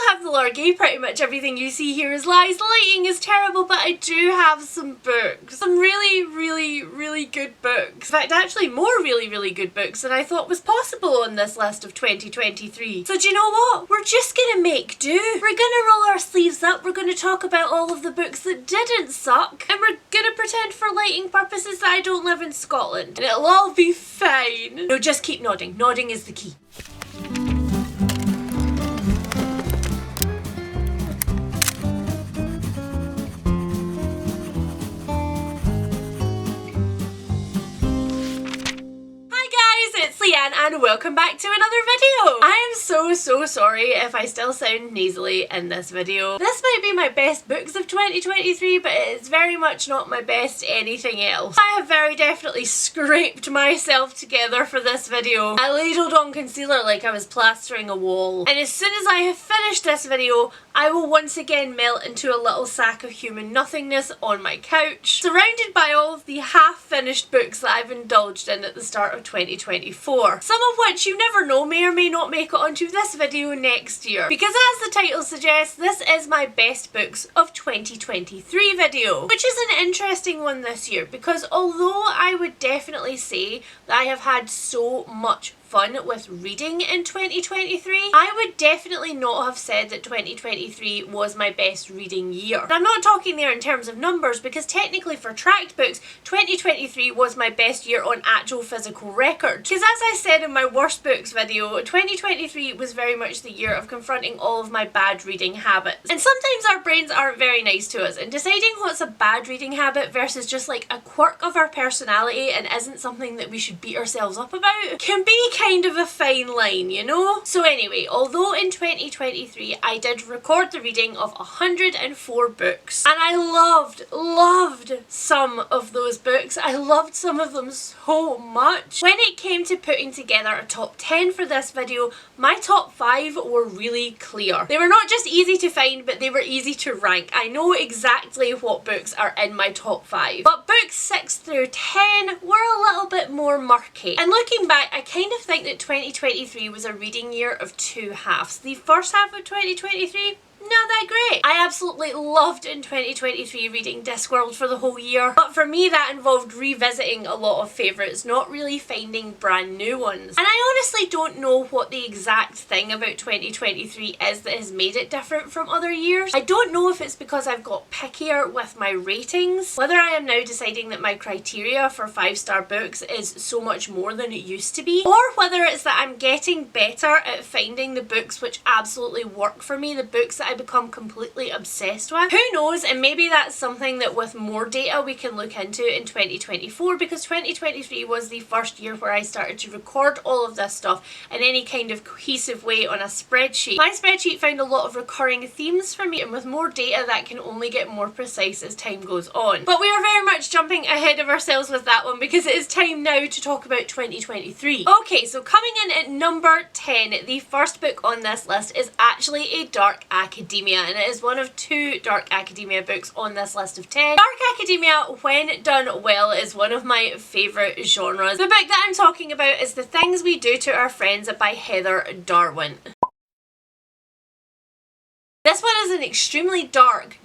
have the Largay, pretty much everything you see here is lies. The lighting is terrible, but I do have some books. Some really good books. In fact, actually more really good books than I thought was possible on this list of 2023. So do you know what? We're just gonna make do. We're gonna roll our sleeves up, we're gonna talk about all of the books that didn't suck, and we're gonna pretend for lighting purposes that I don't live in Scotland. And it'll all be fine. No, just keep nodding. Nodding is the key. And welcome back to another video! I am so sorry if I still sound nasally in this video. This might be my best books of 2023, but it's very much not my best anything else. I have very definitely scraped myself together for this video. I ladled on concealer like I was plastering a wall. And as soon as I have finished this video, I will once again melt into a little sack of human nothingness on my couch, surrounded by all of the half-finished books that I've indulged in at the start of 2024. Some of which you never know may or may not make it onto this video next year. Because as the title suggests, this is my best books of 2023 video. Which is an interesting one this year, because although I would definitely say that I have had so much fun with reading in 2023, I would definitely not have said that 2023 was my best reading year. And I'm not talking there in terms of numbers, because technically for tracked books, 2023 was my best year on actual physical record. Because as I said in my worst books video, 2023 was very much the year of confronting all of my bad reading habits. And sometimes our brains aren't very nice to us, and deciding what's a bad reading habit versus just like a quirk of our personality and isn't something that we should beat ourselves up about can be kind of a fine line, you know? So anyway, although in 2023 I did record the reading of 104 books, and I loved some of those books, I loved some of them so much. When it came to putting together a top 10 for this video, my top 5 were really clear. They were not just easy to find, but they were easy to rank. I know exactly what books are in my top 5. But books 6 through 10 were a little bit more murky. And looking back, I kind of think that 2023 was a reading year of two halves. The first half of 2023, not that great. I absolutely loved in 2023 reading Discworld for the whole year, but for me that involved revisiting a lot of favourites, not really finding brand new ones. And I honestly don't know what the exact thing about 2023 is that has made it different from other years. I don't know if it's because I've got pickier with my ratings, whether I am now deciding that my criteria for 5-star books is so much more than it used to be, or whether it's that I'm getting better at finding the books which absolutely work for me, the books that I become completely obsessed with. Who knows, and maybe that's something that with more data we can look into in 2024, because 2023 was the first year where I started to record all of this stuff in any kind of cohesive way on a spreadsheet. My spreadsheet found a lot of recurring themes for me, and with more data that can only get more precise as time goes on. But we are very much jumping ahead of ourselves with that one, because it is time now to talk about 2023. Okay, so coming in at number 10, the first book on this list is actually a dark academia, and it is one of 2 dark academia books on this list of 10. Dark academia, when done well, is one of my favourite genres. The book that I'm talking about is The Things We Do to Our Friends by Heather Darwin. This one is an extremely dark,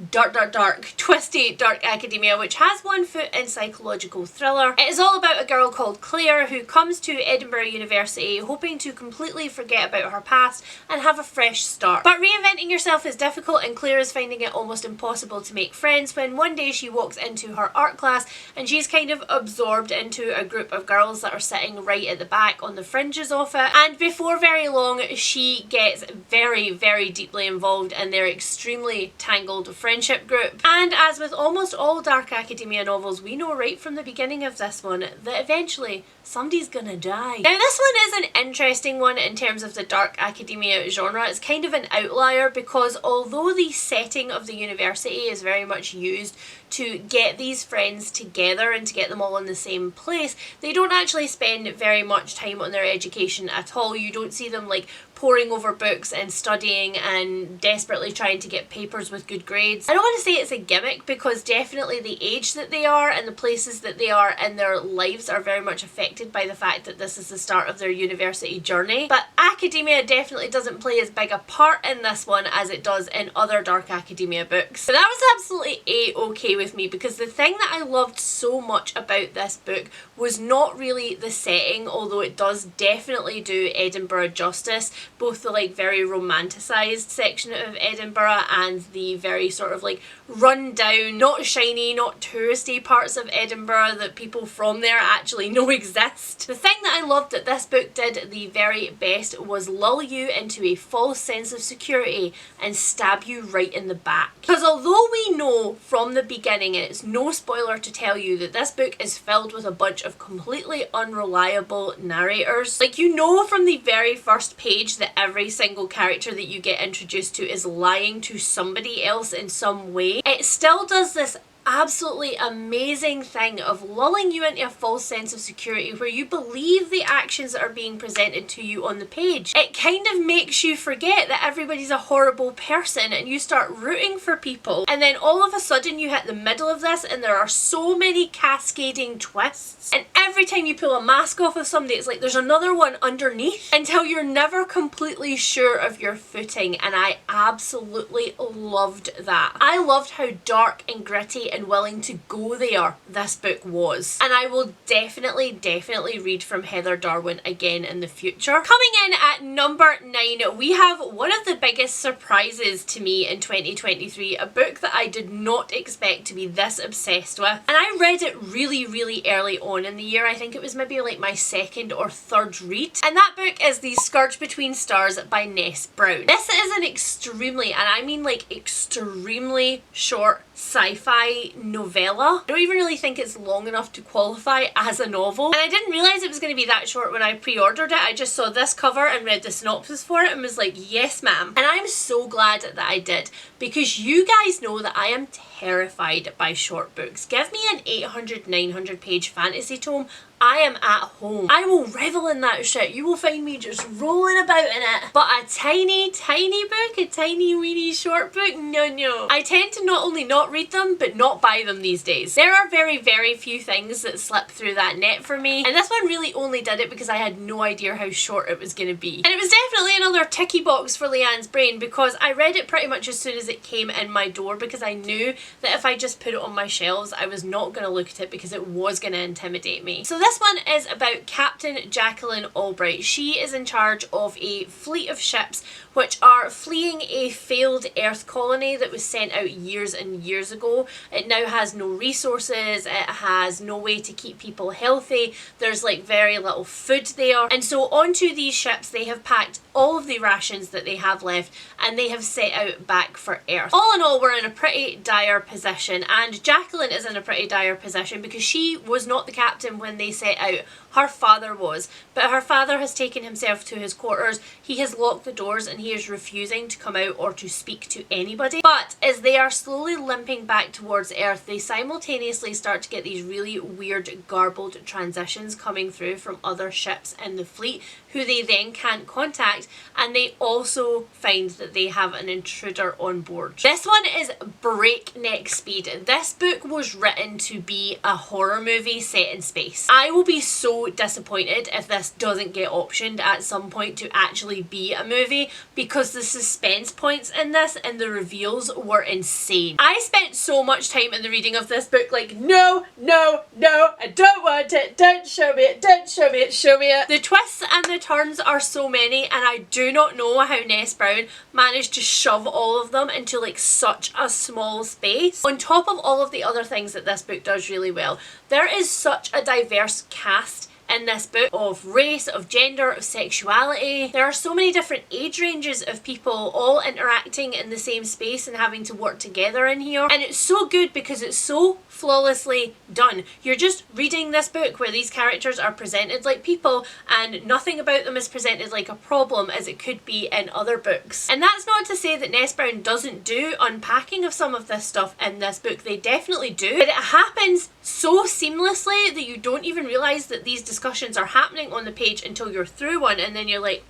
twisty dark academia which has one foot in psychological thriller. It is all about a girl called Claire who comes to Edinburgh University hoping to completely forget about her past and have a fresh start. But reinventing yourself is difficult, and Claire is finding it almost impossible to make friends when one day she walks into her art class and she's kind of absorbed into a group of girls that are sitting right at the back on the fringes of it, and before very long she gets very deeply involved in their extremely tangled friendship group. And as with almost all dark academia novels, we know right from the beginning of this one that eventually somebody's gonna die. Now this one is an interesting one in terms of the dark academia genre. It's kind of an outlier because although the setting of the university is very much used to get these friends together and to get them all in the same place, they don't actually spend very much time on their education at all. You don't see them like poring over books and studying and desperately trying to get papers with good grades. I don't want to say it's a gimmick because definitely the age that they are and the places that they are in their lives are very much affected by the fact that this is the start of their university journey. But academia definitely doesn't play as big a part in this one as it does in other dark academia books. But that was absolutely a-okay with me because the thing that I loved so much about this book was not really the setting, although it does definitely do Edinburgh justice, both the like very romanticised section of Edinburgh and the very sort of like run down, not shiny, not touristy parts of Edinburgh that people from there actually know exist. The thing that I loved that this book did the very best was lull you into a false sense of security and stab you right in the back. Because although we know from the beginning, and it's no spoiler to tell you, that this book is filled with a bunch of completely unreliable narrators. Like, you know from the very first page that every single character that you get introduced to is lying to somebody else in some way. It still does this absolutely amazing thing of lulling you into a false sense of security where you believe the actions that are being presented to you on the page. It kind of makes you forget that everybody's a horrible person and you start rooting for people, and then all of a sudden you hit the middle of this and there are so many cascading twists, and every time you pull a mask off of somebody it's like there's another one underneath until you're never completely sure of your footing, and I absolutely loved that. I loved how dark and gritty and willing to go there this book was, and I will definitely read from Heather Darwin again in the future. Coming in at number 9, we have one of the biggest surprises to me in 2023, a book that I did not expect to be this obsessed with, and I read it really early on in the year. I think it was maybe like my second or third read, and that book is The Scourge Between Stars by Ness Brown. This is an extremely, and I mean like extremely short sci-fi novella. I don't even really think it's long enough to qualify as a novel, and I didn't realise it was going to be that short when I pre-ordered it. I just saw this cover and read the synopsis for it and was like, yes ma'am. And I'm so glad that I did, because you guys know that I am terrified by short books. Give me an 800-900 page fantasy tome, I am at home. I will revel in that shit. You will find me just rolling about in it. But a tiny book, a tiny weeny short book, no. I tend to not only not read them, but not buy them these days. There are very few things that slip through that net for me, and this one really only did it because I had no idea how short it was going to be. And it was definitely another ticky box for Leanne's brain, because I read it pretty much as soon as it came in my door, because I knew that if I just put it on my shelves, I was not going to look at it because it was going to intimidate me. So this one is about Captain Jacqueline Albright. She is in charge of a fleet of ships which are fleeing a failed Earth colony that was sent out years and years ago. It now has no resources, it has no way to keep people healthy, there's like very little food there, and so onto these ships they have packed all of the rations that they have left and they have set out back for Earth. All in all, we're in a pretty dire position, and Jacqueline is in a pretty dire position because she was not the captain when they set out. Her father was, but her father has taken himself to his quarters, he has locked the doors and he is refusing to come out or to speak to anybody. But as they are slowly limping back towards Earth, they simultaneously start to get these really weird garbled transitions coming through from other ships in the fleet who they then can't contact, and they also find that they have an intruder on board. This one is breakneck speed. This book was written to be a horror movie set in space. I will be so disappointed if this doesn't get optioned at some point to actually be a movie, because the suspense points in this and the reveals were insane. I spent so much time in the reading of this book like, no, I don't want it, don't show me it, don't show me it, show me it. The twists and the turns are so many, and I do not know how Ness Brown managed to shove all of them into like such a small space. On top of all of the other things that this book does really well, there is such a diverse cast in this book, of race, of gender, of sexuality. There are so many different age ranges of people all interacting in the same space and having to work together in here, and it's so good because it's so flawlessly done. You're just reading this book where these characters are presented like people and nothing about them is presented like a problem as it could be in other books. And that's not to say that Ness Brown doesn't do unpacking of some of this stuff in this book. They definitely do, but it happens so seamlessly that you don't even realise that these discussions are happening on the page until you're through one, and then you're like,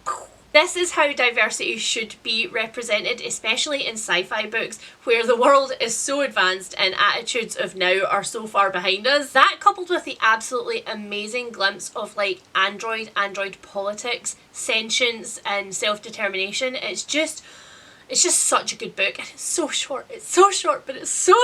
This is how diversity should be represented, especially in sci-fi books where the world is so advanced and attitudes of now are so far behind us. That coupled with the absolutely amazing glimpse of like android politics, sentience and self-determination, it's just such a good book. And it's so short, but it's so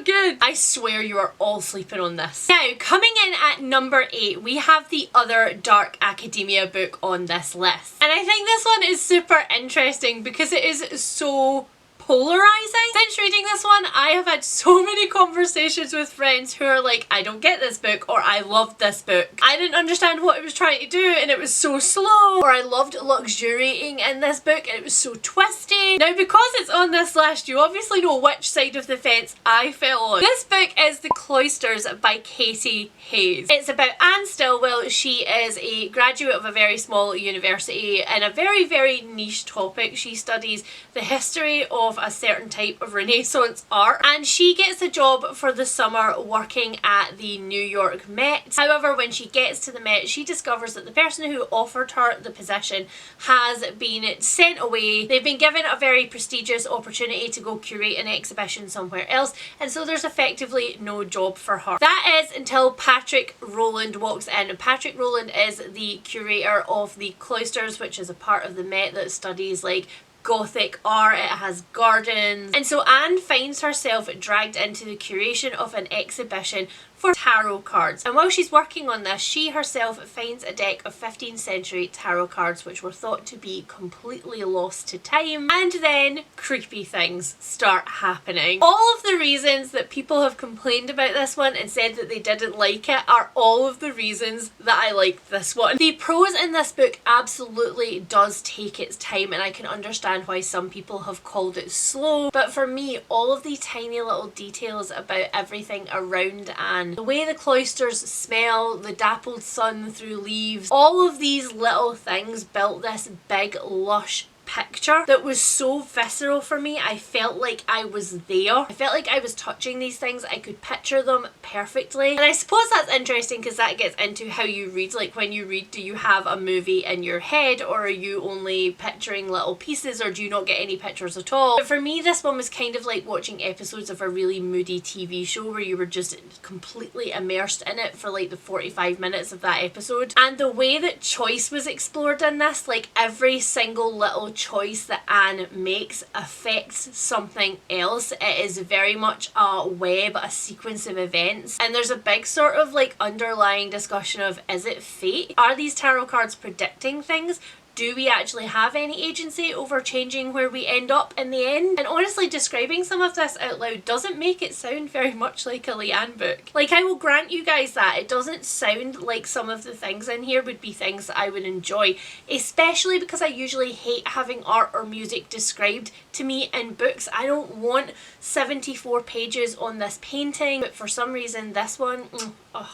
good. I swear you are all sleeping on this. Now, coming in at number 8, we have the other dark academia book on this list. And I think this one is super interesting because it is so polarizing. Since reading this one, I have had so many conversations with friends who are like, I don't get this book, or I loved this book. I didn't understand what it was trying to do and it was so slow, or I loved luxuriating in this book and it was so twisty. Now, because it's on this list, you obviously know which side of the fence I fell on. This book is The Cloisters by Katie Hayes. It's about Anne Stillwell. She is a graduate of a very small university in a very niche topic. She studies the history of a certain type of Renaissance art, and she gets a job for the summer working at the New York Met. However, when she gets to the Met, she discovers that the person who offered her the position has been sent away. They've been given a very prestigious opportunity to go curate an exhibition somewhere else, and so there's effectively no job for her. That is until Patrick Rowland walks in. And Patrick Rowland is the curator of the Cloisters, which is a part of the Met that studies like Gothic art. It has gardens, and so Anne finds herself dragged into the curation of an exhibition for tarot cards. And while she's working on this, she herself finds a deck of 15th century tarot cards which were thought to be completely lost to time, and then creepy things start happening. All of the reasons that people have complained about this one and said that they didn't like it are all of the reasons that I liked this one. The prose in this book absolutely does take its time, and I can understand why some people have called it slow, but for me, all of the tiny little details about everything around Anne, the way the cloisters smell, the dappled sun through leaves, all of these little things built this big lush picture that was so visceral for me. I felt like I was there. I felt like I was touching these things. I could picture them perfectly. And I suppose that's interesting because that gets into how you read. Like when you read, do you have a movie in your head, or are you only picturing little pieces, or do you not get any pictures at all? But for me, this one was kind of like watching episodes of a really moody TV show where you were just completely immersed in it for like the 45 minutes of that episode. And the way that choice was explored in this, like every single little choice that Anne makes affects something else. It is very much a web, a sequence of events, and there's a big sort of like underlying discussion of, is it fate? Are these tarot cards predicting things? Do we actually have any agency over changing where we end up in the end? And honestly, describing some of this out loud doesn't make it sound very much like a Leanne book. Like, I will grant you guys that. It doesn't sound like some of the things in here would be things that I would enjoy, especially because I usually hate having art or music described to me in books. I don't want 74 pages on this painting, but for some reason this one,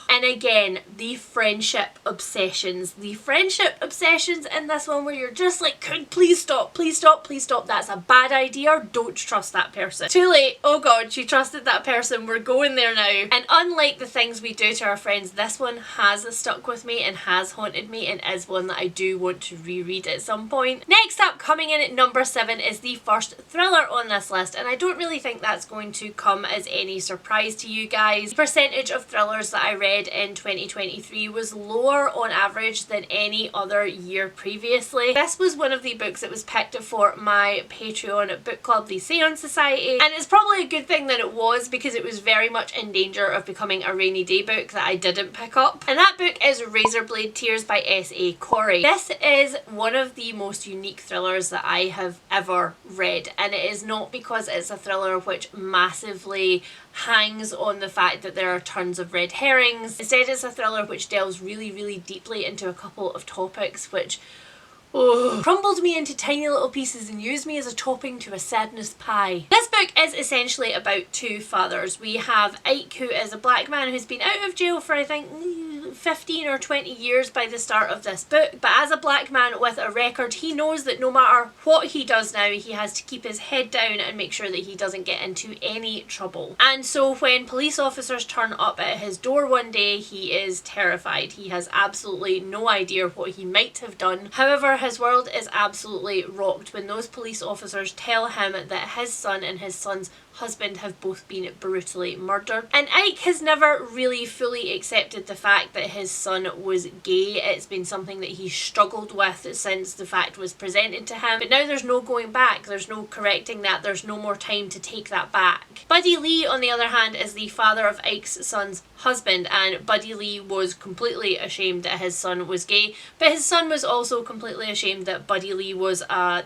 And again, the friendship obsessions. The friendship obsessions in this one where you're just like, please stop, please stop, please stop. That's a bad idea. Don't trust that person. Too late. Oh god, she trusted that person. We're going there now. And unlike the things we do to our friends, this one has stuck with me and has haunted me and is one that I do want to reread at some point. Next up, coming in at number 7 is the first thriller on this list, and I don't really think that's going to come as any surprise to you guys. The percentage of thrillers that I read in 2023 was lower on average than any other year previously. This was one of the books that was picked for my Patreon book club, the Seance Society, and it's probably a good thing that it was, because it was very much in danger of becoming a rainy day book that I didn't pick up. And that book is Razorblade Tears by S.A. Corey. This is one of the most unique thrillers that I have ever read, and it is not because it's a thriller which massively hangs on the fact that there are tons of red herrings. Instead, it's a thriller which delves really, really deeply into a couple of topics which crumbled me into tiny little pieces and used me as a topping to a sadness pie. This book is essentially about two fathers. We have Ike, who is a black man who's been out of jail for, I think, 15 or 20 years by the start of this book, but as a black man with a record, he knows that no matter what he does now, he has to keep his head down and make sure that he doesn't get into any trouble. And so when police officers turn up at his door one day, he is terrified. He has absolutely no idea what he might have done. However, his world is absolutely rocked when those police officers tell him that his son and his son's husband have both been brutally murdered. And Ike has never really fully accepted the fact that his son was gay. It's been something that he struggled with since the fact was presented to him. But now there's no going back. There's no correcting that. There's no more time to take that back. Buddy Lee, on the other hand, is the father of Ike's son's husband, and Buddy Lee was completely ashamed that his son was gay, but his son was also completely ashamed that Buddy Lee was a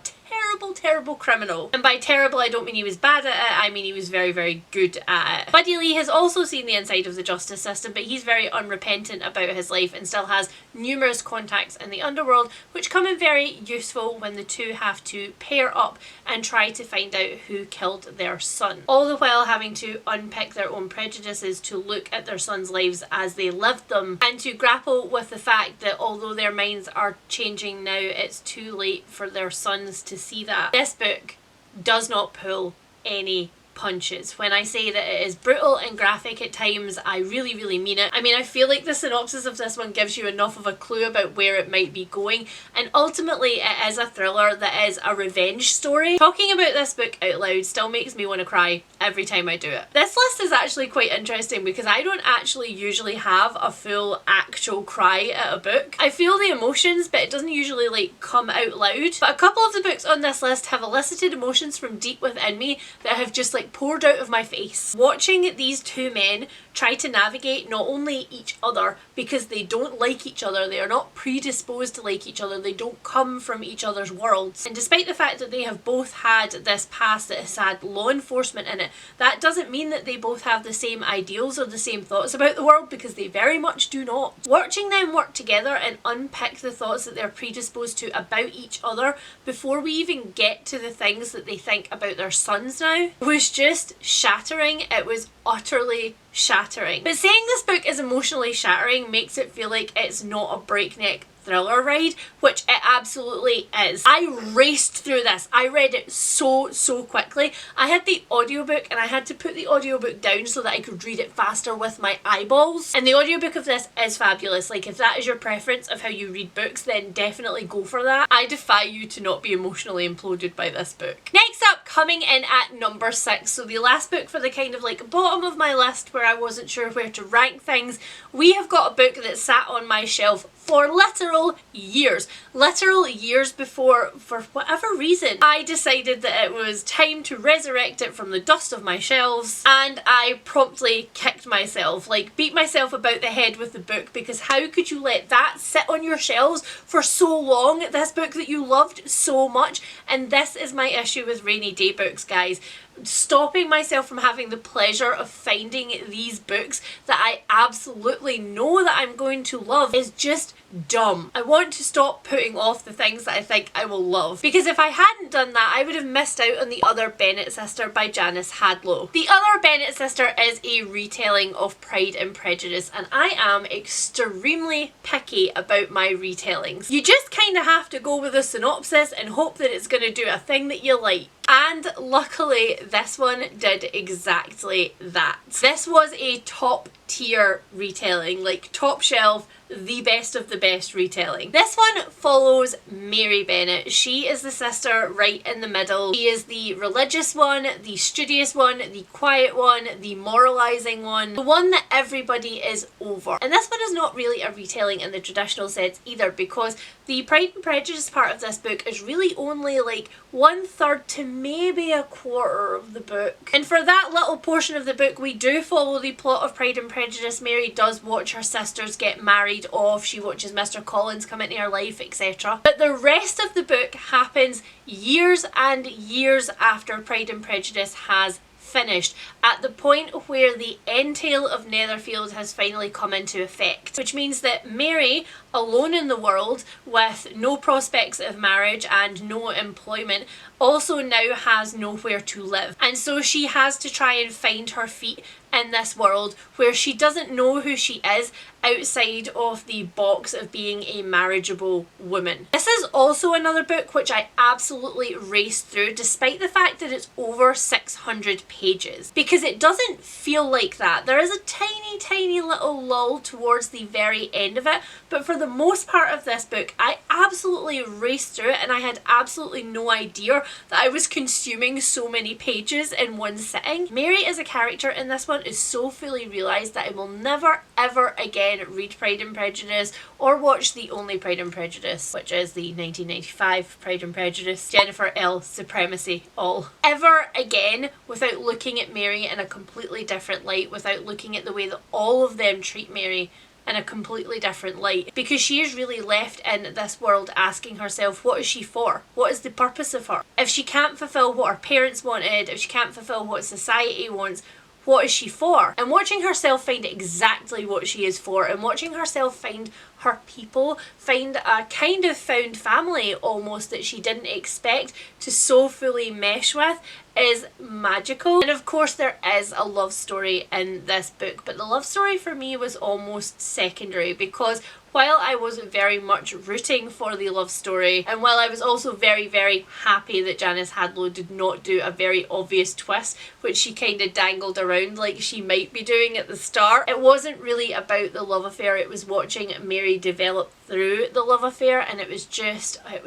terrible criminal. And by terrible, I don't mean he was bad at it, I mean he was very good at it. Buddy Lee has also seen the inside of the justice system, but he's very unrepentant about his life and still has numerous contacts in the underworld, which come in very useful when the two have to pair up and try to find out who killed their son. All the while having to unpick their own prejudices to look at their sons' lives as they lived them, and to grapple with the fact that although their minds are changing now, it's too late for their sons to see that. This book does not pull any punches. When I say that it is brutal and graphic at times, I really mean it. I mean, I feel like the synopsis of this one gives you enough of a clue about where it might be going, and ultimately it is a thriller that is a revenge story. Talking about this book out loud still makes me want to cry every time I do it. This list is actually quite interesting because I don't actually usually have a full actual cry at a book. I feel the emotions, but it doesn't usually like come out loud. But a couple of the books on this list have elicited emotions from deep within me that have just like poured out of my face. Watching these two men try to navigate not only each other because they don't like each other, they are not predisposed to like each other, they don't come from each other's worlds, and despite the fact that they have both had this past that has had law enforcement in it, that doesn't mean that they both have the same ideals or the same thoughts about the world, because they very much do not. Watching them work together and unpick the thoughts that they're predisposed to about each other before we even get to the things that they think about their sons now was just shattering. It was utterly shattering. But saying this book is emotionally shattering makes it feel like it's not a breakneck thriller ride, which it absolutely is. I raced through this. I read it so quickly. I had the audiobook and I had to put the audiobook down so that I could read it faster with my eyeballs. And the audiobook of this is fabulous. Like, if that is your preference of how you read books, then definitely go for that. I defy you to not be emotionally imploded by this book. Next up, coming in at number 6, so the last book for the kind of like bottom of my list where I wasn't sure where to rank things, we have got a book that sat on my shelf for literal years before, for whatever reason, I decided that it was time to resurrect it from the dust of my shelves, and I promptly kicked myself, like beat myself about the head with the book, because how could you let that sit on your shelves for so long, this book that you loved so much? And this is my issue with rainy day books, guys. Stopping myself from having the pleasure of finding these books that I absolutely know that I'm going to love is just dumb. I want to stop putting off the things that I think I will love, because if I hadn't done that, I would have missed out on The Other Bennett Sister by Janice Hadlow. The Other Bennett Sister is a retelling of Pride and Prejudice, and I am extremely picky about my retellings. You just kind of have to go with a synopsis and hope that it's going to do a thing that you like. And luckily this one did exactly that. This was a top tier retelling, like top shelf, the best of the best retelling. This one follows Mary Bennett. She is the sister right in the middle. She is the religious one, the studious one, the quiet one, the moralizing one, the one that everybody is over. And this one is not really a retelling in the traditional sense either, because the Pride and Prejudice part of this book is really only like 1/3 to maybe a quarter of the book. And for that little portion of the book, we do follow the plot of Pride and Prejudice. Mary does watch her sisters get married off, she watches Mr. Collins come into her life, etc. But the rest of the book happens years and years after Pride and Prejudice has finished, at the point where the entail of Netherfield has finally come into effect, which means that Mary, alone in the world with no prospects of marriage and no employment, also now has nowhere to live. And so she has to try and find her feet in this world where she doesn't know who she is outside of the box of being a marriageable woman. This is also another book which I absolutely raced through despite the fact that it's over 600 pages, because it doesn't feel like that. There is a tiny little lull towards the very end of it, but for the most part of this book I absolutely raced through it and I had absolutely no idea that I was consuming so many pages in one sitting. Mary as a character in this one is so fully realised that I will never ever again read Pride and Prejudice or watch the only Pride and Prejudice, which is the 1995 Pride and Prejudice, Jennifer L. Supremacy all, ever again without looking at Mary in a completely different light, without looking at the way that all of them treat Mary in a completely different light, because she is really left in this world asking herself, what is she for? What is the purpose of her? If she can't fulfill what her parents wanted, if she can't fulfill what society wants, what is she for? And watching herself find exactly what she is for, and watching herself find her people, find a kind of found family almost that she didn't expect to so fully mesh with, is magical. And of course there is a love story in this book, but the love story for me was almost secondary, because while I was very much rooting for the love story, and while I was also very happy that Janice Hadlow did not do a very obvious twist, which she kind of dangled around like she might be doing at the start, it wasn't really about the love affair, it was watching Mary develop through the love affair, and it was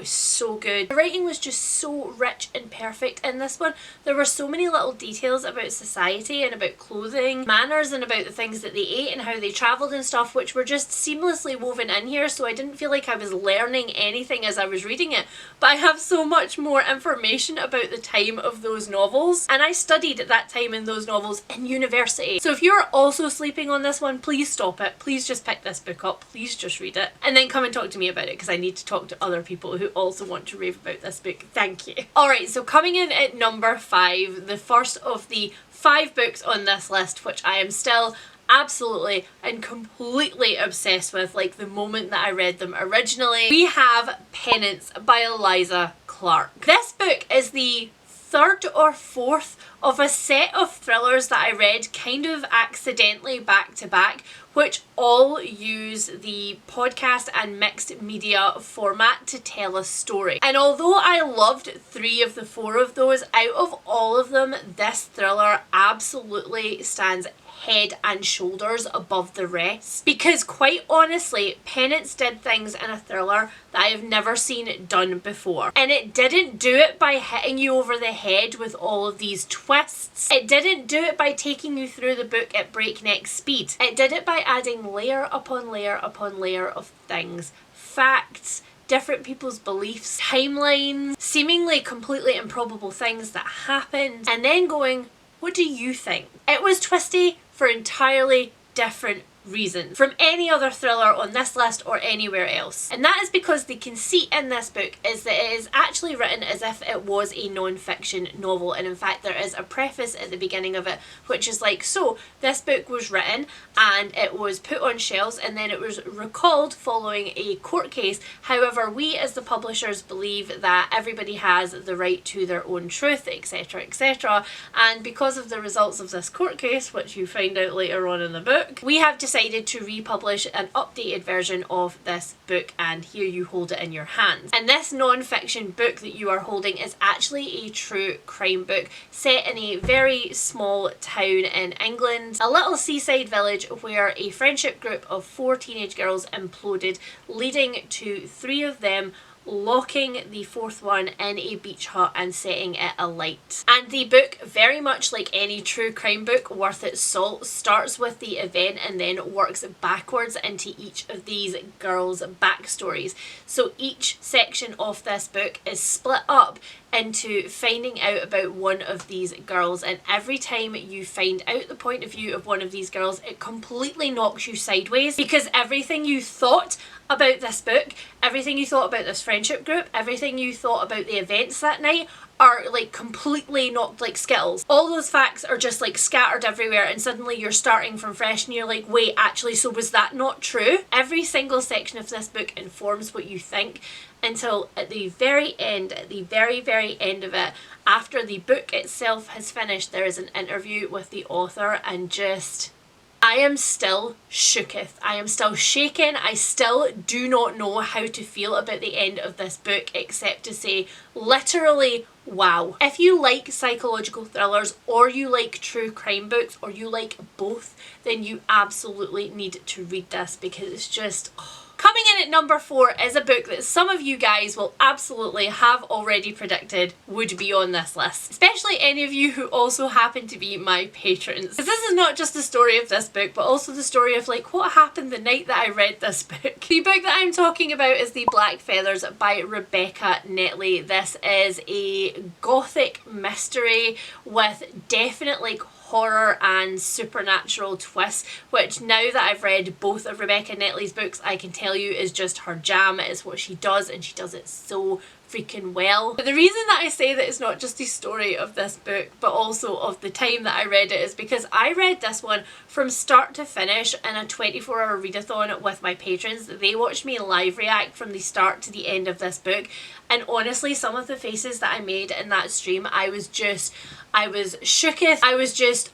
so good. The writing was just so rich and perfect in this one. There were so many little details about society and about clothing, manners, and about the things that they ate and how they travelled and stuff, which were just seamlessly woven in here, so I didn't feel like I was learning anything as I was reading it. But I have so much more information about the time of those novels, and I studied at that time in those novels in university. So if you're also sleeping on this one, please stop it. Please just pick this book up. Please just read it. And then come and talk to me about it, because I need to talk to other people who also want to rave about this book. Thank you. Alright, so coming in at number 5, the first of the 5 books on this list, which I am still absolutely and completely obsessed with, like the moment that I read them originally, we have Penance by Eliza Clark. This book is the 3rd or 4th of a set of thrillers that I read kind of accidentally back to back, which all use the podcast and mixed media format to tell a story. And although I loved 3 of the 4 of those, out of all of them, this thriller absolutely stands head and shoulders above the rest, because quite honestly, Penance did things in a thriller that I have never seen done before. And it didn't do it by hitting you over the head with all of these twists. It didn't do it by taking you through the book at breakneck speed. It did it by adding layer upon layer upon layer of things, facts, different people's beliefs, timelines, seemingly completely improbable things that happened, and then going, what do you think? It was twisty for entirely different reasons from any other thriller on this list or anywhere else. And that is because the conceit in this book is that it is actually written as if it was a non-fiction novel, and in fact there is a preface at the beginning of it which is like, so this book was written and it was put on shelves and then it was recalled following a court case. However, we as the publishers believe that everybody has the right to their own truth, etc, etc, and because of the results of this court case, which you find out later on in the book, we have decided to republish an updated version of this book, and here you hold it in your hands. And this non-fiction book that you are holding is actually a true crime book set in a very small town in England, a little seaside village where a friendship group of 4 teenage girls imploded, leading to 3 of them locking the 4th one in a beach hut and setting it alight. And the book, very much like any true crime book worth its salt, starts with the event and then works backwards into each of these girls' backstories. So each section of this book is split up into finding out about one of these girls, and every time you find out the point of view of one of these girls, it completely knocks you sideways, because everything you thought about this book, everything you thought about this friendship group, everything you thought about the events that night are like completely knocked like Skittles. All those facts are just like scattered everywhere, and suddenly you're starting from fresh and you're like, wait, actually, so was that not true? Every single section of this book informs what you think until at the very end, at the very, very end of it, after the book itself has finished, there is an interview with the author, and just, I am still shooketh. I am still shaken. I still do not know how to feel about the end of this book, except to say literally wow. If you like psychological thrillers, or you like true crime books, or you like both, then you absolutely need to read this, because it's just... Coming in at number 4 is a book that some of you guys will absolutely have already predicted would be on this list. Especially any of you who also happen to be my patrons. Because this is not just the story of this book, but also the story of like what happened the night that I read this book. The book that I'm talking about is The Black Feathers by Rebecca Netley. This is a gothic mystery with definite like horror and supernatural twists, which now that I've read both of Rebecca Netley's books, I can tell you is just her jam. It is what she does, and she does it so freaking well. But the reason that I say that it's not just the story of this book, but also of the time that I read it, is because I read this one from start to finish in a 24-hour readathon with my patrons. They watched me live react from the start to the end of this book, and honestly, some of the faces that I made in that stream, I was shooketh.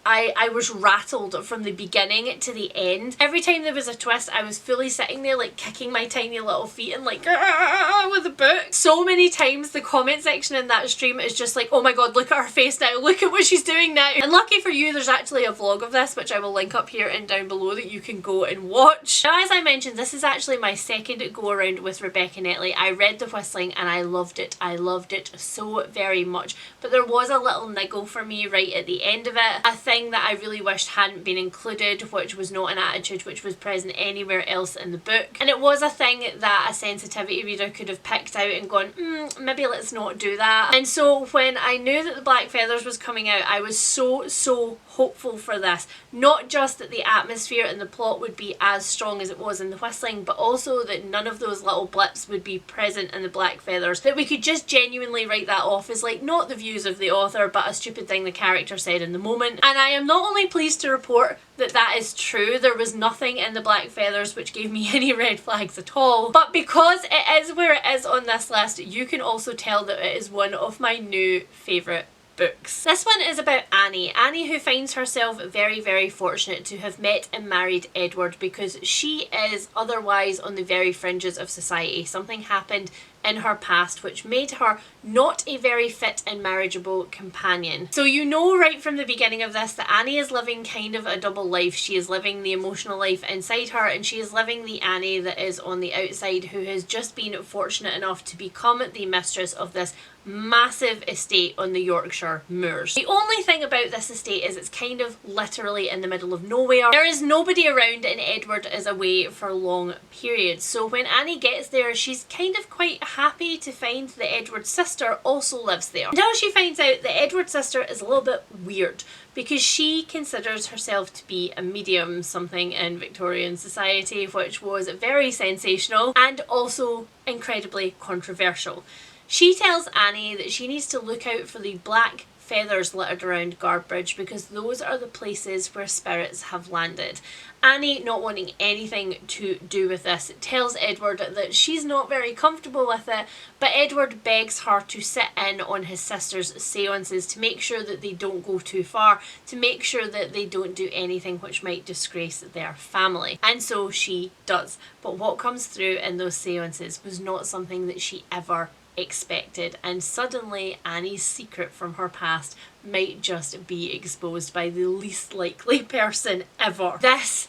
I was rattled from the beginning to the end. Every time there was a twist, I was fully sitting there like kicking my tiny little feet and like with the book. So many times the comment section in that stream is just like, oh my god, look at her face now, look at what she's doing now. And lucky for you, there's actually a vlog of this, which I will link up here and down below, that you can go and watch. Now, as I mentioned, this is actually my second go around with Rebecca Netley. I read The Whistling and I loved it. I loved it so very much. But there was a little niggle for me right at the end of it. A thing that I really wished hadn't been included, which was not an attitude which was present anywhere else in the book. And it was a thing that a sensitivity reader could have picked out and gone, maybe let's not do that. And so when I knew that The Black Feathers was coming out, I was so hopeful for this. Not just that the atmosphere and the plot would be as strong as it was in The Whistling, but also that none of those little blips would be present in The Black Feathers. That we could just genuinely write that off as like not the views of the author, but a stupid thing the character said in the moment. And I am not only pleased to report that that is true, there was nothing in The Black Feathers which gave me any red flags at all, but because it is where it is on this list, you can also tell that it is one of my new favourite books. This one is about Annie. Annie, who finds herself very fortunate to have met and married Edward, because she is otherwise on the very fringes of society. Something happened in her past which made her not a very fit and marriageable companion. So you know right from the beginning of this that Annie is living kind of a double life. She is living the emotional life inside her, and she is living the Annie that is on the outside, who has just been fortunate enough to become the mistress of this massive estate on the Yorkshire moors. The only thing about this estate is it's kind of literally in the middle of nowhere. There is nobody around, and Edward is away for long periods. So when Annie gets there, she's kind of quite happy to find that Edward's sister also lives there. Until she finds out that Edward's sister is a little bit weird, because she considers herself to be a medium, something in Victorian society which was very sensational and also incredibly controversial. She tells Annie that she needs to look out for the black feathers littered around Guardbridge, because those are the places where spirits have landed. Annie, not wanting anything to do with this, tells Edward that she's not very comfortable with it, but Edward begs her to sit in on his sister's seances to make sure that they don't go too far, to make sure that they don't do anything which might disgrace their family. And so she does. But what comes through in those seances was not something that she ever expected, and suddenly Annie's secret from her past might just be exposed by the least likely person ever. This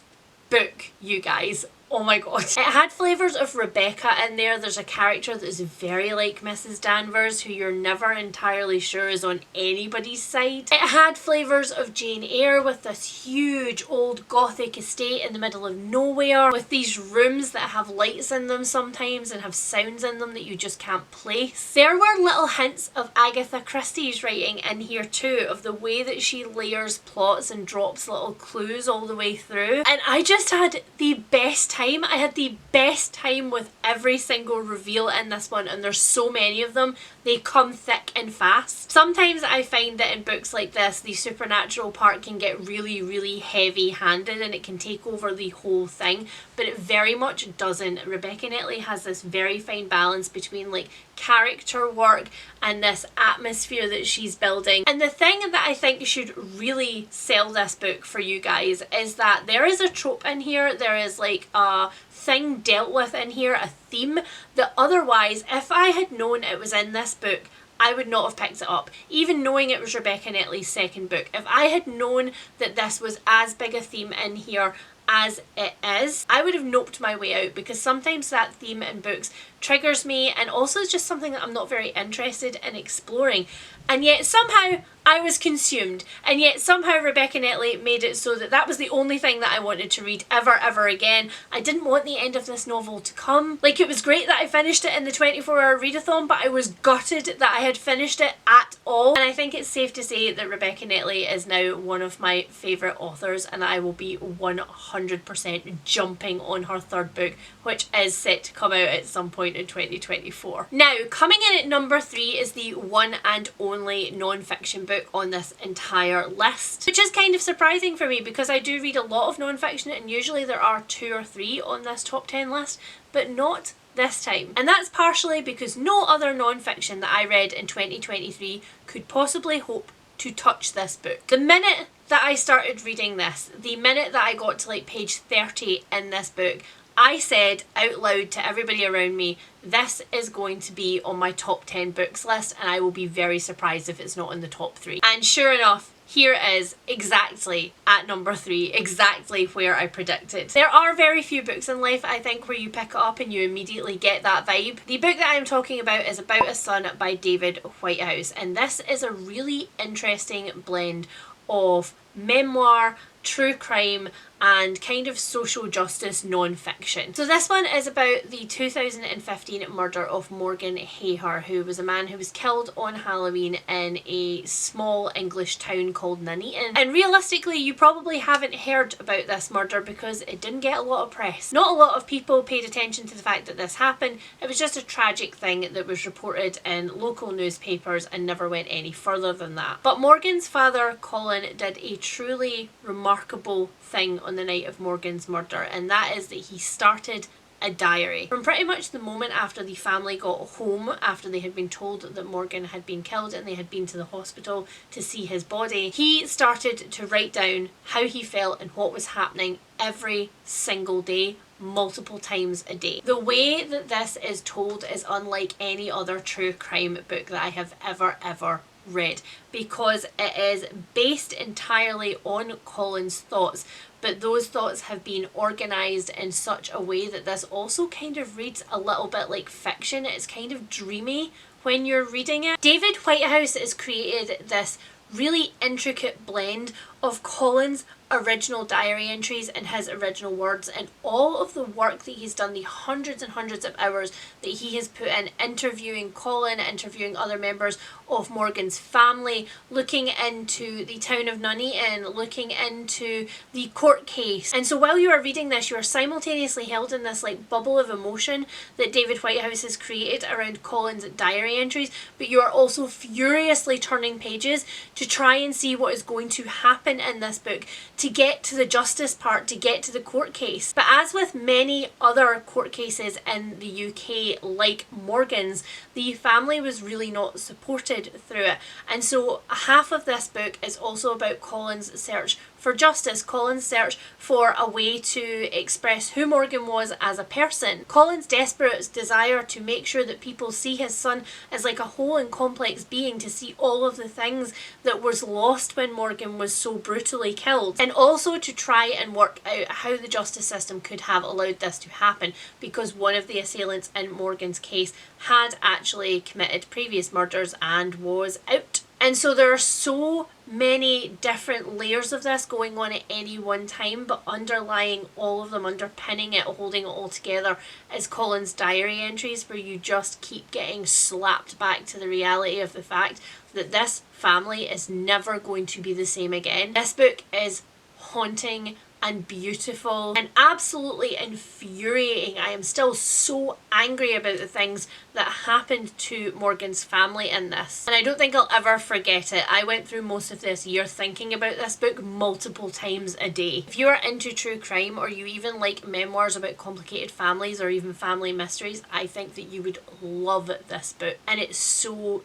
book, you guys, oh my god. It had flavours of Rebecca in there. There's a character that is very like Mrs. Danvers, who you're never entirely sure is on anybody's side. It had flavours of Jane Eyre, with this huge old gothic estate in the middle of nowhere, with these rooms that have lights in them sometimes and have sounds in them that you just can't place. There were little hints of Agatha Christie's writing in here too, of the way that she layers plots and drops little clues all the way through. And I just had the best time time. I had the best time with every single reveal in this one, and there's so many of them. They come thick and fast. Sometimes I find that in books like this, the supernatural part can get really, really heavy-handed and it can take over the whole thing, but it very much doesn't. Rebecca Netley has this very fine balance between like character work and this atmosphere that she's building. And the thing that I think should really sell this book for you guys is that there is a trope in here, there is like a thing dealt with in here, a theme that otherwise, if I had known it was in this book, I would not have picked it up. Even knowing it was Rebecca Netley's second book, if I had known that this was as big a theme in here as it is, I would have noped my way out, because sometimes that theme in books triggers me, and also it's just something that I'm not very interested in exploring. And yet somehow I was consumed, and yet somehow Rebecca Netley made it so that that was the only thing that I wanted to read ever again. I didn't want the end of this novel to come. Like, it was great that I finished it in the 24-hour readathon, but I was gutted that I had finished it at all. And I think it's safe to say that Rebecca Netley is now one of my favourite authors, and I will be 100% jumping on her third book, which is set to come out at some point in 2024. Now, coming in at number 3 is the one and only non-fiction book on this entire list, which is kind of surprising for me because I do read a lot of non-fiction, and usually there are 2 or 3 on this top 10 list, but not this time. And that's partially because no other non-fiction that I read in 2023 could possibly hope to touch this book. The minute that I started reading this, the minute that I got to like page 30 in this book, I said out loud to everybody around me, this is going to be on my top 10 books list, and I will be very surprised if it's not in the top 3. And sure enough, here it is, exactly at number 3, exactly where I predicted. There are very few books in life, I think, where you pick it up and you immediately get that vibe. The book that I'm talking about is About a Son by David Whitehouse, and this is a really interesting blend of memoir, true crime, and kind of social justice non-fiction. So this one is about the 2015 murder of Morgan Hayher, who was a man who was killed on Halloween in a small English town called Nuneaton. And realistically, you probably haven't heard about this murder because it didn't get a lot of press. Not a lot of people paid attention to the fact that this happened. It was just a tragic thing that was reported in local newspapers and never went any further than that. But Morgan's father, Colin, did a truly remarkable thing on the night of Morgan's murder, and that is that he started a diary. From pretty much the moment after the family got home, after they had been told that Morgan had been killed and they had been to the hospital to see his body, he started to write down how he felt and what was happening every single day, multiple times a day. The way that this is told is unlike any other true crime book that I have ever read, because it is based entirely on Colin's thoughts, but those thoughts have been organised in such a way that this also kind of reads a little bit like fiction. It's kind of dreamy when you're reading it. David Whitehouse has created this really intricate blend of Colin's original diary entries and his original words, and all of the work that he's done, the hundreds and hundreds of hours that he has put in interviewing Colin, interviewing other members of Morgan's family, looking into the town of Nuneaton, looking into the court case. And so while you are reading this, you are simultaneously held in this like bubble of emotion that David Whitehouse has created around Colin's diary entries, but you are also furiously turning pages to try and see what is going to happen in this book, to get to the justice part, to get to the court case. But as with many other court cases in the UK like Morgan's, the family was really not supported through it. And so half of this book is also about Colin's search for justice, Colin's search for a way to express who Morgan was as a person, Colin's desperate desire to make sure that people see his son as like a whole and complex being, to see all of the things that was lost when Morgan was so brutally killed, and also to try and work out how the justice system could have allowed this to happen, because one of the assailants in Morgan's case had actually committed previous murders and was out. And so there are so many different layers of this going on at any one time, but underlying all of them, underpinning it, holding it all together, is Colin's diary entries, where you just keep getting slapped back to the reality of the fact that this family is never going to be the same again. This book is haunting and beautiful and absolutely infuriating. I am still so angry about the things that happened to Morgan's family in this, and I don't think I'll ever forget it. I went through most of this year thinking about this book multiple times a day. If you are into true crime, or you even like memoirs about complicated families or even family mysteries, I think that you would love this book, and it so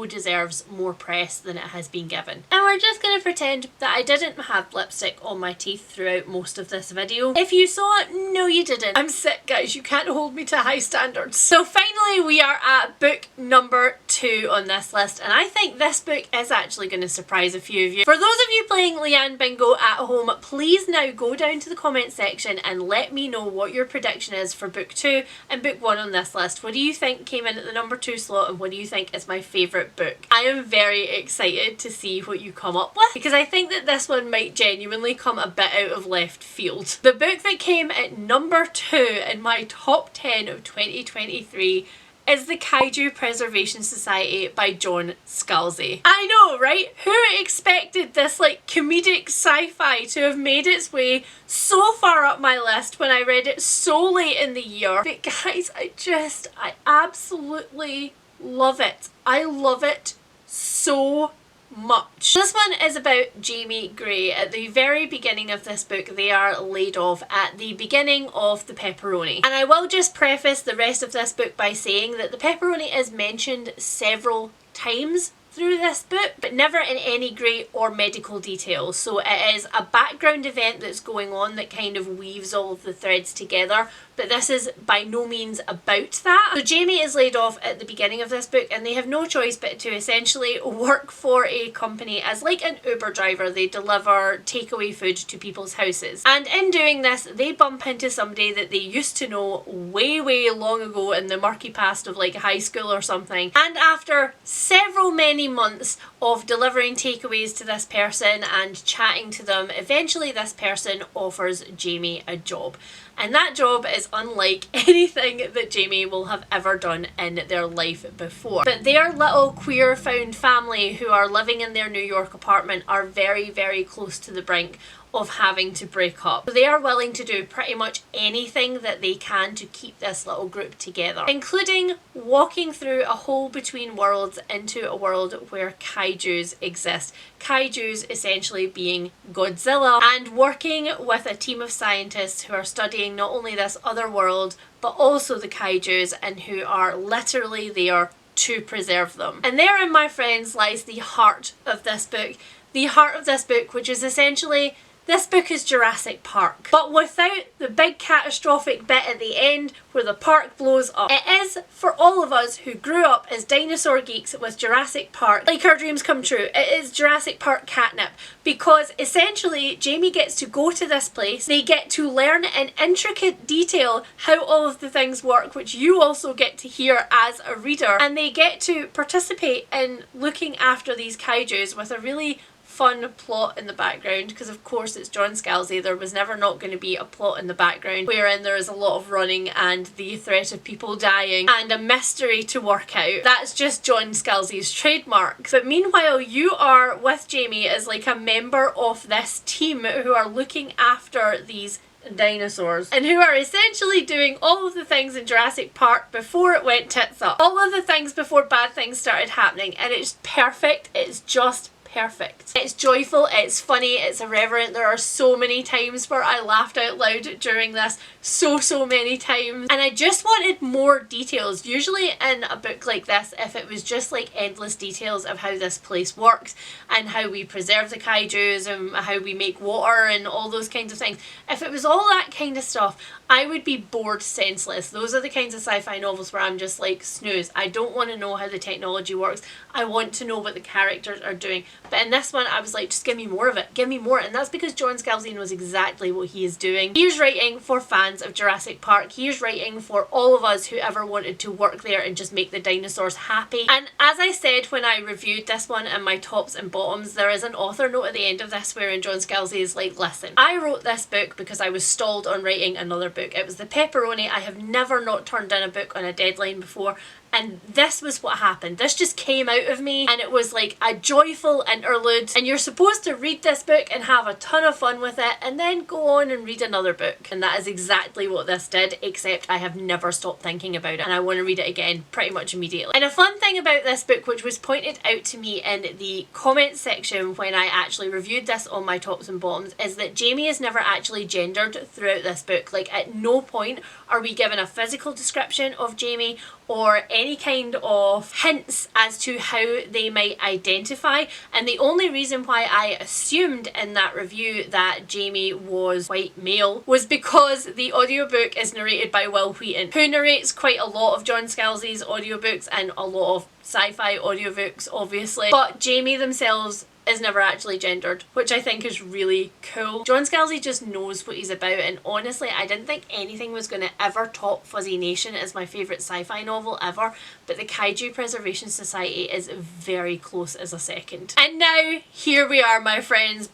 deserves more press than it has been given. And we're just going to pretend that I didn't have lipstick on my teeth throughout most of this video. If you saw it, no you didn't. I'm sick, guys, you can't hold me to high standards. So finally we are at book number 2 on this list, and I think this book is actually going to surprise a few of you. For those of you playing Leanne Bingo at home, please now go down to the comment section and let me know what your prediction is for book 2 and book 1 on this list. What do you think came in at the number 2 slot, and what do you think is my favourite book? I am very excited to see what you come up with, because I think that this one might genuinely come a bit out of left field. The book that came at number 2 in my top 10 of 2023 is The Kaiju Preservation Society by John Scalzi. I know, right? Who expected this like comedic sci-fi to have made its way so far up my list when I read it so late in the year? But guys, I absolutely love it. I love it so much. This one is about Jamie Gray. At the very beginning of this book, they are laid off at the beginning of the pepperoni. And I will just preface the rest of this book by saying that the pepperoni is mentioned several times through this book, but never in any great or medical detail. So it is a background event that's going on that kind of weaves all of the threads together, but this is by no means about that. So Jamie is laid off at the beginning of this book, and they have no choice but to essentially work for a company as like an Uber driver. They deliver takeaway food to people's houses, and in doing this they bump into somebody that they used to know way long ago in the murky past of like high school or something, and after several many months of delivering takeaways to this person and chatting to them, eventually this person offers Jamie a job. And that job is unlike anything that Jamie will have ever done in their life before. But their little queer found family who are living in their New York apartment are very close to the brink of having to break up. So they are willing to do pretty much anything that they can to keep this little group together, including walking through a hole between worlds into a world where kaijus exist. Kaijus essentially being Godzilla, and working with a team of scientists who are studying not only this other world but also the kaijus, and who are literally there to preserve them. And therein, my friends, lies the heart of this book. The heart of this book, which is essentially, this book is Jurassic Park, but without the big catastrophic bit at the end where the park blows up. It is for all of us who grew up as dinosaur geeks with Jurassic Park, like our dreams come true. It is Jurassic Park catnip, because essentially Jamie gets to go to this place, they get to learn in intricate detail how all of the things work, which you also get to hear as a reader, and they get to participate in looking after these kaijus with a really fun plot in the background, because of course it's John Scalzi. There was never not going to be a plot in the background wherein there is a lot of running and the threat of people dying and a mystery to work out. That's just John Scalzi's trademark. But meanwhile, you are with Jamie as like a member of this team who are looking after these dinosaurs, and who are essentially doing all of the things in Jurassic Park before it went tits up. All of the things before bad things started happening, and it's perfect. It's just perfect. It's joyful, it's funny, it's irreverent. There are so many times where I laughed out loud during this, so many times, and I just wanted more details. Usually in a book like this, if it was just like endless details of how this place works and how we preserve the kaijus and how we make water and all those kinds of things, if it was all that kind of stuff, I would be bored senseless. Those are the kinds of sci-fi novels where I'm just like, snooze. I don't want to know how the technology works. I want to know what the characters are doing. But in this one, I was like, just give me more of it. Give me more. And that's because John Scalzi knows exactly what he is doing. He is writing for fans of Jurassic Park. He is writing for all of us who ever wanted to work there and just make the dinosaurs happy. And as I said when I reviewed this one in my tops and bottoms, there is an author note at the end of this wherein John Scalzi is like, listen, I wrote this book because I was stalled on writing another book. It was the pepperoni. I have never not turned in a book on a deadline before, And this was what happened. This just came out of me and it was like a joyful interlude, and you're supposed to read this book and have a ton of fun with it and then go on and read another book. And that is exactly what this did, except I have never stopped thinking about it and I want to read it again pretty much immediately. And a fun thing about this book, which was pointed out to me in the comments section when I actually reviewed this on my tops and bottoms, is that Jamie is never actually gendered throughout this book. Like, at no point are we given a physical description of Jamie or any kind of hints as to how they might identify. And the only reason why I assumed in that review that Jamie was white male was because the audiobook is narrated by Will Wheaton, who narrates quite a lot of John Scalzi's audiobooks and a lot of sci-fi audiobooks, obviously. But Jamie themselves is never actually gendered, which I think is really cool. John Scalzi just knows what he's about, and honestly I didn't think anything was going to ever top Fuzzy Nation as my favourite sci-fi novel ever, but the Kaiju Preservation Society is very close as a second. And now here we are, my friends.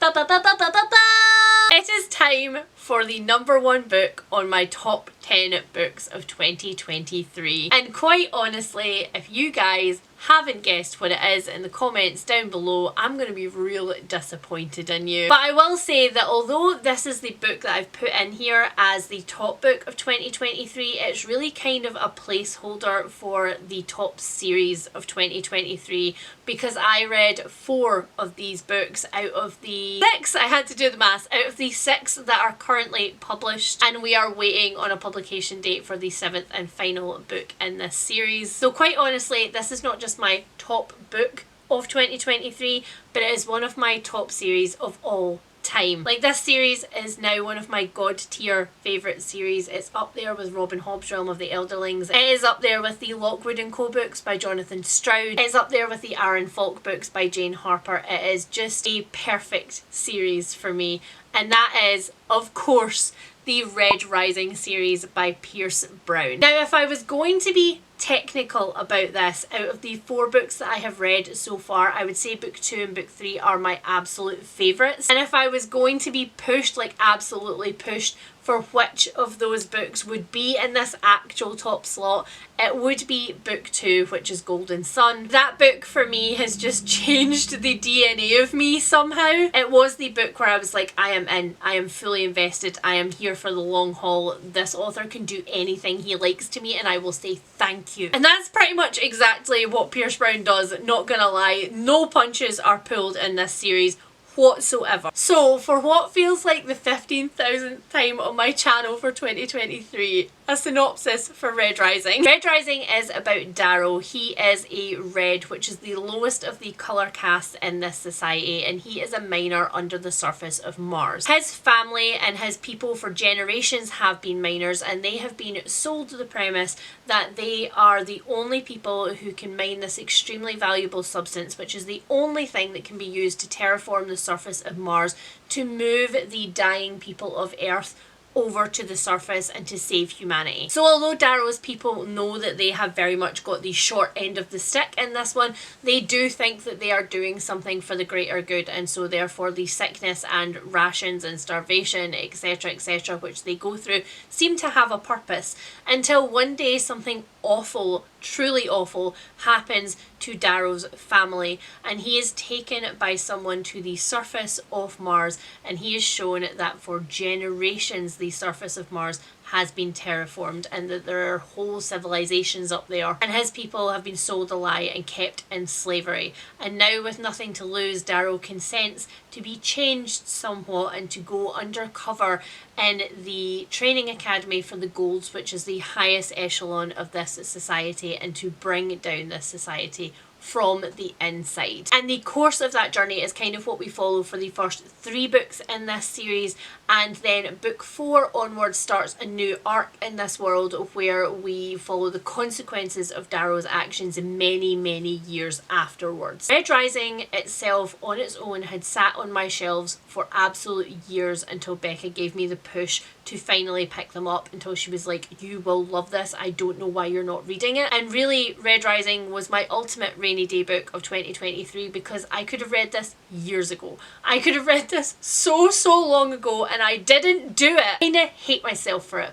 It is time for the #1 book on my top 10 books of 2023. And quite honestly, if you guys haven't guessed what it is in the comments down below, I'm going to be real disappointed in you. But I will say that although this is the book that I've put in here as the top book of 2023, it's really kind of a placeholder for the top series of 2023, because I read 4 of these books out of the 6, I had to do the maths, out of the 6 that are currently published, and we are waiting on a publication date for the 7th and final book in this series. So quite honestly, this is not just my top book of 2023, but it is one of my top series of all time. Like, this series is now one of my god tier favourite series. It's up there with Robin Hobb's Realm of the Elderlings. It is up there with the Lockwood & Co books by Jonathan Stroud. It's up there with the Aaron Falk books by Jane Harper. It is just a perfect series for me, and that is, of course, the Red Rising series by Pierce Brown. Now, if I was going to be technical about this, out of the 4 books that I have read so far, I would say book 2 and book 3 are my absolute favourites. And if I was going to be pushed, like absolutely pushed, for which of those books would be in this actual top slot, it would be book 2, which is Golden Sun. That book for me has just changed the DNA of me somehow. It was the book where I was like, I am in, I am fully invested, I am here for the long haul. This author can do anything he likes to me and I will say thank you. And that's pretty much exactly what Pierce Brown does, not gonna lie. No punches are pulled in this series whatsoever. So for what feels like the 15,000th time on my channel for 2023, a synopsis for Red Rising. Red Rising is about Darrow. He is a red, which is the lowest of the colour caste in this society, and he is a miner under the surface of Mars. His family and his people for generations have been miners, and they have been sold the premise that they are the only people who can mine this extremely valuable substance, which is the only thing that can be used to terraform the surface of Mars to move the dying people of Earth over to the surface and to save humanity. So although Darrow's people know that they have very much got the short end of the stick in this one, they do think that they are doing something for the greater good, and so therefore the sickness and rations and starvation, etc., which they go through seem to have a purpose, until one day something awful, truly awful, happens to Darrow's family, and he is taken by someone to the surface of Mars, and he is shown that for generations the surface of Mars has been terraformed and that there are whole civilizations up there, and his people have been sold a lie and kept in slavery. And now, with nothing to lose, Darrow consents to be changed somewhat and to go undercover in the training academy for the Golds, which is the highest echelon of this society, and to bring down this society from the inside. And the course of that journey is kind of what we follow for the first 3 books in this series, and then book 4 onwards starts a new arc in this world where we follow the consequences of Darrow's actions many, many years afterwards. Red Rising itself on its own had sat on my shelves for absolute years until Becca gave me the push to finally pick them up, until she was like, you will love this, I don't know why you're not reading it. And really, Red Rising was my ultimate rainy day book of 2023, because I could have read this years ago. I could have read this so long ago and I didn't do it. I kinda hate myself for it.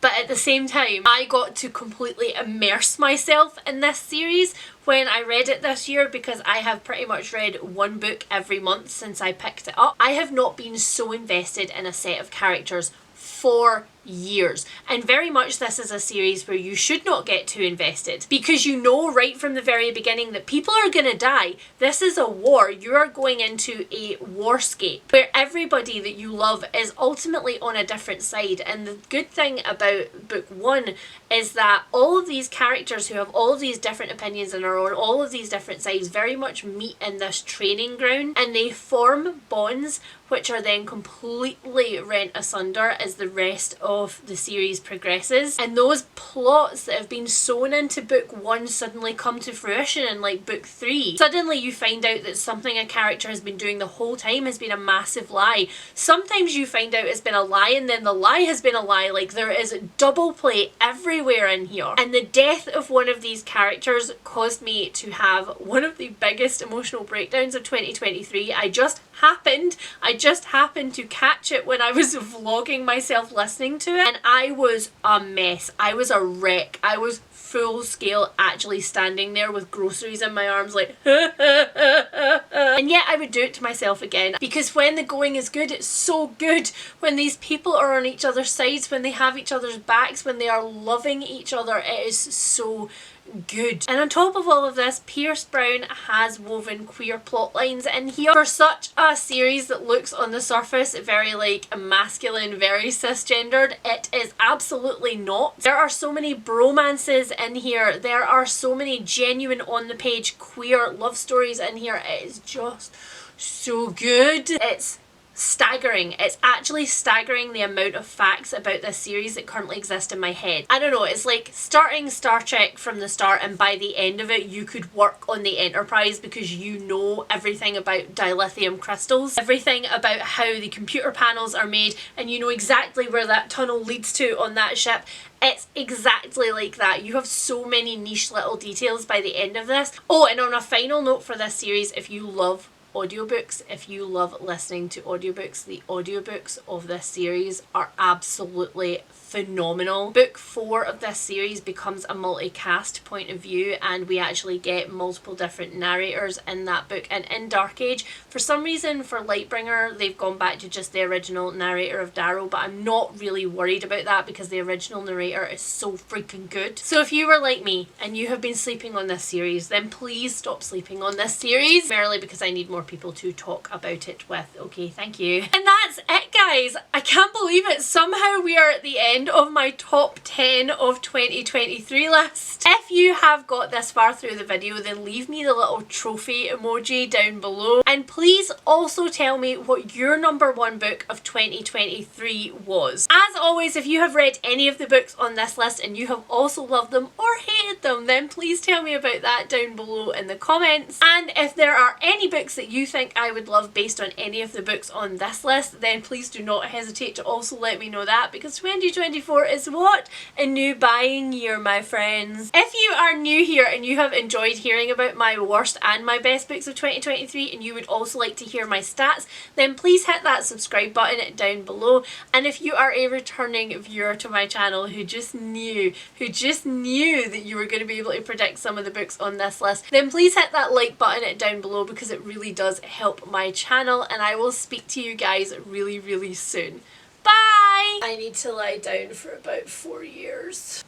But at the same time, I got to completely immerse myself in this series when I read it this year, because I have pretty much read one book every month since I picked it up. I have not been so invested in a set of characters for years, and very much this is a series where you should not get too invested, because you know right from the very beginning that people are gonna die. This is a war. You are going into a warscape where everybody that you love is ultimately on a different side. And the good thing about book one is that all of these characters who have all of these different opinions and are on all of these different sides very much meet in this training ground, and they form bonds which are then completely rent asunder as the rest of the series progresses. And those plots that have been sewn into book one suddenly come to fruition in like book three. Suddenly you find out that something a character has been doing the whole time has been a massive lie. Sometimes you find out it's been a lie and then the lie has been a lie. Like, there is double play everywhere in here. And the death of one of these characters caused me to have one of the biggest emotional breakdowns of 2023. I just happened to catch it when I was vlogging myself listening to it, and I was a mess. I was a wreck. I was full scale actually standing there with groceries in my arms like and yet I would do it to myself again, because when the going is good, it's so good. When these people are on each other's sides, when they have each other's backs, when they are loving each other, it is so good. And on top of all of this, Pierce Brown has woven queer plot lines in here. For such a series that looks on the surface very like masculine, very cisgendered, it is absolutely not. There are so many bromances in here. There are so many genuine on the page queer love stories in here. It is just so good. It's staggering. It's actually staggering the amount of facts about this series that currently exist in my head. I don't know, it's like starting Star Trek from the start and by the end of it you could work on the Enterprise because you know everything about dilithium crystals, everything about how the computer panels are made, and you know exactly where that tunnel leads to on that ship. It's exactly like that. You have so many niche little details by the end of this. Oh, and on a final note for this series, if you love audiobooks, if you love listening to audiobooks, the audiobooks of this series are absolutely phenomenal. Book 4 of this series becomes a multicast point of view, and we actually get multiple different narrators in that book. And in Dark Age, for some reason for Lightbringer, they've gone back to just the original narrator of Darrow, but I'm not really worried about that because the original narrator is so freaking good. So if you were like me and you have been sleeping on this series, then please stop sleeping on this series, merely because I need more people to talk about it with. Okay, thank you. And that's it, guys. I can't believe it. Somehow we are at the end of my top 10 of 2023 list. If you have got this far through the video, then leave me the little trophy emoji down below, and please also tell me what your number one book of 2023 was. As always, if you have read any of the books on this list and you have also loved them or hated them, then please tell me about that down below in the comments. And if there are any books that you think I would love based on any of the books on this list, then please do not hesitate to also let me know that, because 2024 is what? A new buying year, my friends. If you are new here and you have enjoyed hearing about my worst and my best books of 2023 and you would also like to hear my stats, then please hit that subscribe button down below. And if you are a returning viewer to my channel who just knew that you were going to be able to predict some of the books on this list, then please hit that like button down below, because it really does help my channel, and I will speak to you guys really, really soon. Bye! I need to lie down for about 4 years.